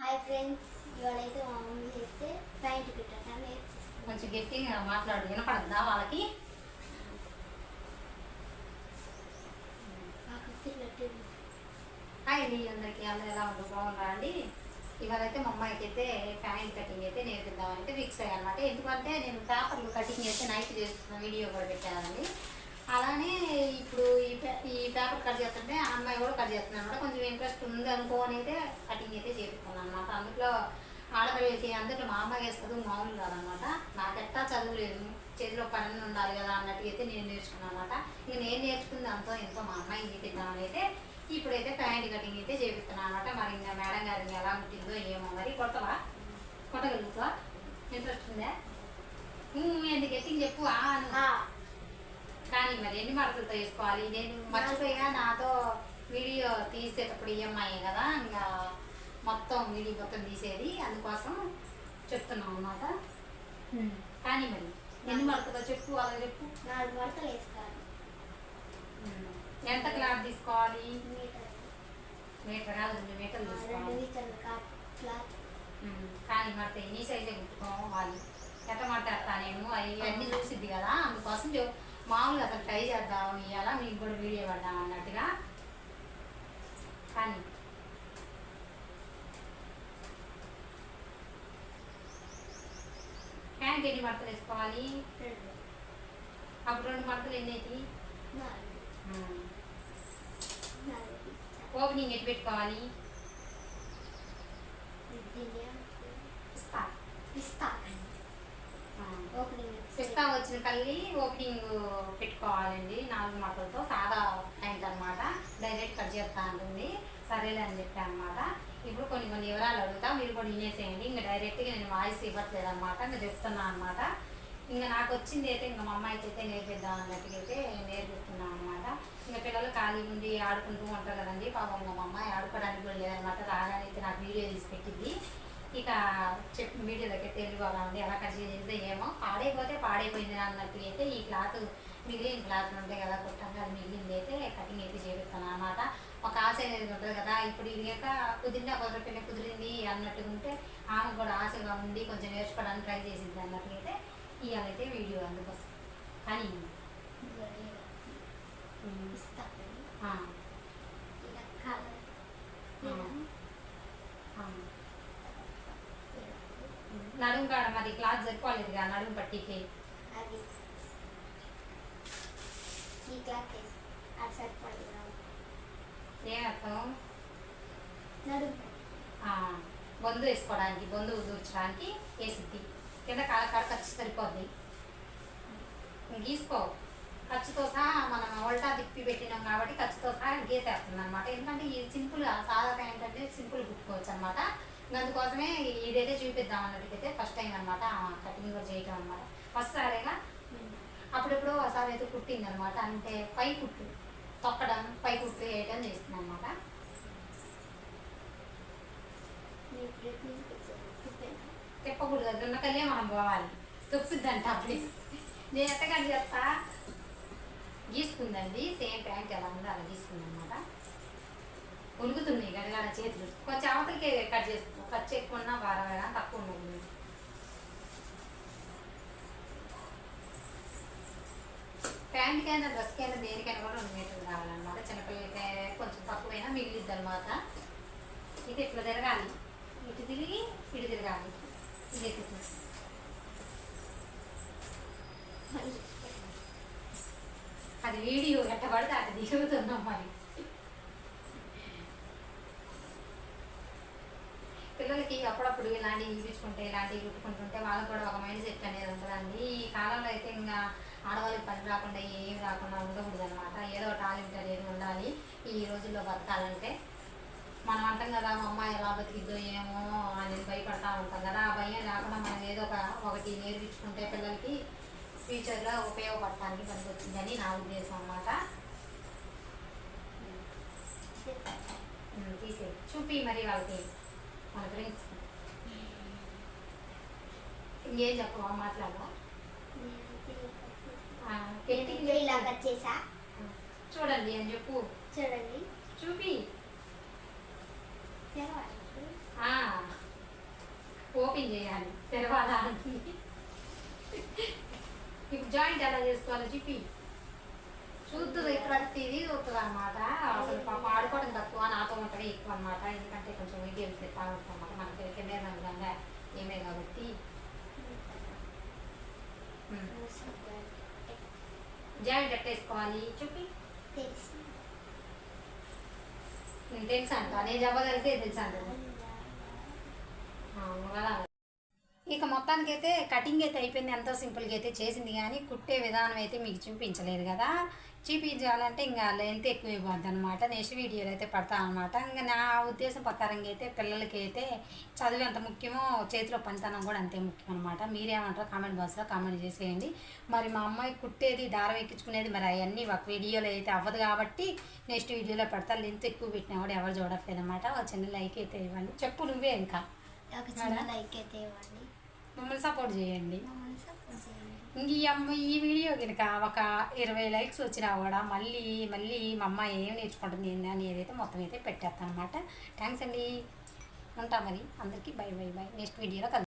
Hi friends, ఇవాళైతే మా mummy చేస్తే pant కుట్టడం కొంచెం గట్టిగా మాట్లాడు, వినపడద్దా వాళ్ళకి? హాయ్ అండి అందరికీ, అందరూ ఎలా ఉండదు బాగున్నారా అండి? ఇవాళైతే మా అమ్మాయికి అయితే ప్యాంట్ కటింగ్ అయితే నేర్పిద్దామంటే ఫిక్స్ అయ్యాను అనమాట. ఎందుకంటే నేను పేపర్లు కటింగ్ చేస్తే నైట్ చేస్తున్న వీడియో కూడా పెట్టానండి. అలానే ఇప్పుడు ఈ పేపర్ కట్ చేస్తుంటే ఆ అమ్మాయి కూడా కట్ చేస్తున్నాను అనమాట. కొంచెం ఇంట్రెస్ట్ ఉంది అనుకోని అయితే కటింగ్ అయితే చేస్తున్నాను అనమాట. అందులో ఆడపిల్లలకి అందులో మా అమ్మాయి చదువు మామూలు కాదనమాట. నాకెట్టా చదువు లేదు, చేతిలో పని ఉండాలి కదా అన్నట్టు అయితే నేను నేర్చుకున్నాను అనమాట. ఇక నేను నేర్చుకుంది అంతో ఎంతో మా అమ్మాయిని చేపిద్దామని అయితే ఇప్పుడైతే ప్యాంట్ కటింగ్ అయితే చేపిస్తున్నాను అనమాట. మరి ఇంకా మేడం గారిని ఎలా ఉంటుందో ఏమో, మరి కొట్టగలుగుతా ఇంట్రెస్ట్ ఉందా? ఎందుకు కటింగ్ చెప్పు. కానీ మరి ఎన్ని మడతలతో వేసుకోవాలి? నేను మర్చిపోయినా నాతో వీడియో తీసేటప్పుడు ఈఎంఐ కదా, ఇంకా మొత్తం వీడియో మొత్తం తీసేది, అందుకోసం చెప్తున్నాం అన్నమాట. కానీ మరి ఎన్ని మడతలో చెప్పు, అలా చెప్పు. 4 మడతలు వేసుకోవాలి. ఎంత క్లాత్ తీసుకోవాలి? మీటర్ కాదు, 2 మీటర్లు తీసుకోవాలి. కానీ మడత ఎన్ని సైజే కుట్టుకోవాలి. ఎట్ట మడతా నేను అవన్నీ చూసిద్ది కదా, అందుకోసం మామూలుగా అసలు ట్రై చేద్దాం ఇవాళ, మీకు కూడా వీడియో పడదాం అన్నట్టుగా. కానీ ప్యాంట్ ఎన్ని మడతలు వేసుకోవాలి? అప్పుడు 2 మడతలు ఎన్ని అయితే ఓపెనింగ్ ఎట్టి పెట్టుకోవాలి? పిస్తా వచ్చిన కల్లి ఓపెనింగ్ పెట్టుకోవాలండి. 4 మడతలతో సాదా ప్యాంట్ అనమాట. డైరెక్ట్ కట్ చేస్తా ఉంటుంది. సరేలే అని చెప్పాను అనమాట. ఇప్పుడు కొన్ని వివరాలు అడుగుతా, మీరు కూడా వినేసేయండి. ఇంకా డైరెక్ట్గా నేను వాయిస్ ఇవ్వట్లేదు అనమాట, ఇంకా చెప్తున్నాను అనమాట. ఇంకా నాకు వచ్చింది అయితే ఇంకా మా అమ్మాయికి అయితే నేర్పిద్దాం అన్నట్టుగా అయితే నేర్పిస్తున్నాను అనమాట. ఇంకా పిల్లలు ఖాళీ ఉండి ఆడుకుంటూ ఉంటారు కదండి, పాపం మా అమ్మాయి ఆడుకోవడానికి కూడా లేదనమాట. రాగానే అయితే నాకు వీడియో తీసి పెట్టింది. ఇక చెప్పిన వీడియోలోకి అయితే వెళ్ళిపోవాలండి. ఎలా కట్ చేసేది ఏమో, పాడైపోయింది అన్నట్టుగా అయితే ఈ క్లాత్ మిగిలిన క్లాత్లు ఉంటాయి కదా కుట్టంగా, అది మిగిలింది అయితే కటింగ్ అయితే చేపిస్తాను అనమాట. ఒక ఆశ అనేది ఉంటుంది కదా, ఇప్పుడు ఇది యొక్క కుదిరినా కుదిరింది అన్నట్టుగా ఉంటే ఆమె కూడా ఆశగా ఉండి కొంచెం నేర్చుకోవడానికి ట్రై చేసింది అన్నట్టుగా అయితే ఇవాళైతే వీడియో అందుకోసం. కానీ నడుము కాడ మరి క్లాత్ సరిపోలేదు కదా నడుము పట్టికి. ఏమర్థం? బొందు వేసుకోవడానికి, బొందు దూర్చడానికి వేసిద్ది. కింద కాడ ఖర్చు సరిపోద్ది. గీసుకో, ఖర్చుతో సహా మనం ఉల్టా తిప్పి పెట్టినాం కాబట్టి ఖర్చుతో సహా గీతేస్తుంది అనమాట. ఎందుకంటే ఇది సింపుల్ సాదా ప్యాంట్ అంటే సింపుల్ కుట్టుకోవచ్చు అనమాట. అందుకోసమే ఇదైతే చూపిద్దాం అన్నట్టుకైతే ఫస్ట్ టైం అనమాట కటింగ్ కూడా చేయటం అనమాట. ఫస్ట్ సారేగా అప్పుడెప్పుడు ఒకసారి అయితే కుట్టింది అనమాట. అంటే పై కుట్టు తొక్కడం, పై కుట్టు వేయటం చేస్తుంది అనమాట. తిప్పకూడదు, దున్నకల్లే మనం పోవాలి, తొక్కుద్దంట. అప్పుడు నేను ఎట్టగా చెప్తా. గీసుకుందండి, సేమ్ ప్యాంట్ ఎలా ఉందో అలా గీసుకుంది అనమాట. ఉలుగుతున్నాయి గడగడ చేతులు. కొంచెం అవతలకే కట్ చేస్తున్నాం, ఖర్చు ఎక్కువ ఉన్నా బాగా తక్కువ ఉన్నది. ప్యాంట్కైనా డ్రెస్కైనా దేనికైనా కూడా 2 మీటర్లు కావాలన్నమాట. చిన్నపిల్లలకి కొంచెం తక్కువైనా మిగిలిద్ది అనమాట. ఇది ఇట్లా తిరగాలి, ఇటు తిరిగి ఇటు తిరగాలి. ఇది అది వీడియో ఎట్టబడితే అటు దిగుతున్నాం. మరి పిల్లలకి అప్పుడప్పుడు ఇలాంటివి చూపించుకుంటే, ఇలాంటివి కుట్టుకుంటుంటే వాళ్ళకి కూడా ఒక మైండ్ సెట్ అనేది ఉంటుందండి. ఈ కాలంలో అయితే ఇంకా ఆడవాళ్ళకి పని రాకుండా ఏం రాకుండా ఉండకూడదు అనమాట. ఏదో టాలెంట్ అనేది ఉండాలి ఈ రోజుల్లో బతకాలంటే. మనం అంటాం కదా, మా అమ్మాయి ఎలా బతికిద్దో ఏమో అనేది భయపడతా ఉంటాం కదా. ఆ భయం లేకుండా మనం ఏదో ఒకటి నేర్పించుకుంటే పిల్లలకి ఫ్యూచర్లో ఉపయోగపడటానికి పనికొచ్చిందని నా ఉద్దేశం అన్నమాట. తీసే చూపి మరి వాళ్ళకి, మన ఫ్రెండ్స్. ఇంకేం చెప్పవా, మాట్లాడవా? చూడండి అని చెప్పు. చూడండి, చూపి. ఓపెన్ చేయాలి తెరవాలా అంటుంది. ఇప్పుడు జాయింట్ ఎలా చేసుకోవాలో చెప్పి చూస్తుంది ప్రతిదీ చూస్తుంది అనమాట. అసలు పాప ఆడుకోవడం తక్కువ, నాతో ఉంటది ఎక్కువ అనమాట. ఎందుకంటే కొంచెం వీడియోలు పెడతా ఉంటాం అన్నమాట. మనకి కెమెరా విధంగా ఏమే కాబట్టి జాయింట్ ఎట్లా వేసుకోవాలి చెప్పి తెలుసు. నేను తెలుసు అంట, నేను చెప్పగలిగితే తెలుసు అంట. ఇక మొత్తానికి అయితే కటింగ్ అయితే అయిపోయింది. ఎంతో సింపుల్గా అయితే చేసింది, కానీ కుట్టే విధానం అయితే మీకు చూపించలేదు కదా. చూపించాలంటే ఇంకా లెంత్ ఎక్కువ ఇవ్వద్దు అనమాట. నెక్స్ట్ వీడియోలో అయితే పడతాను అనమాట. ఇంకా నా ఉద్దేశం ప్రకారంగా అయితే పిల్లలకి అయితే చదువు ఎంత ముఖ్యమో చేతిలో పనితనం కూడా అంతే ముఖ్యం అనమాట. మీరేమంటారో కామెంట్ బాక్స్లో కామెంట్ చేసేయండి. మరి మా అమ్మాయి కుట్టేది దారం ఎక్కించుకునేది మరి అవన్నీ ఒక వీడియోలో అయితే అవ్వదు కాబట్టి నెక్స్ట్ వీడియోలో పడతా. లెంత్ ఎక్కువ పెట్టినా కూడా ఎవరు చూడట్లేదు అనమాట. ఒక చిన్న లైక్ అయితే ఇవ్వండి. చెప్పు నువ్వే ఇంకా ఒక చిన్న లైక్ అయితే ఇవ్వండి, మమ్మల్ని సపోర్ట్ చేయండి. మమ్మల్ని సపోర్ట్ చేయండి. ఇంక ఈ వీడియో కనుక ఒక 20 లైక్స్ వచ్చినా కూడా మళ్ళీ మా అమ్మ ఏం నేర్చుకుంటుంది ఏంది అని ఏదైతే మొత్తం అయితే పెట్టేస్తాను అనమాట. థ్యాంక్స్ అండి. ఉంటా మరి. అందరికీ బై బై బై. నెక్స్ట్ వీడియోలో కలుద్దాం.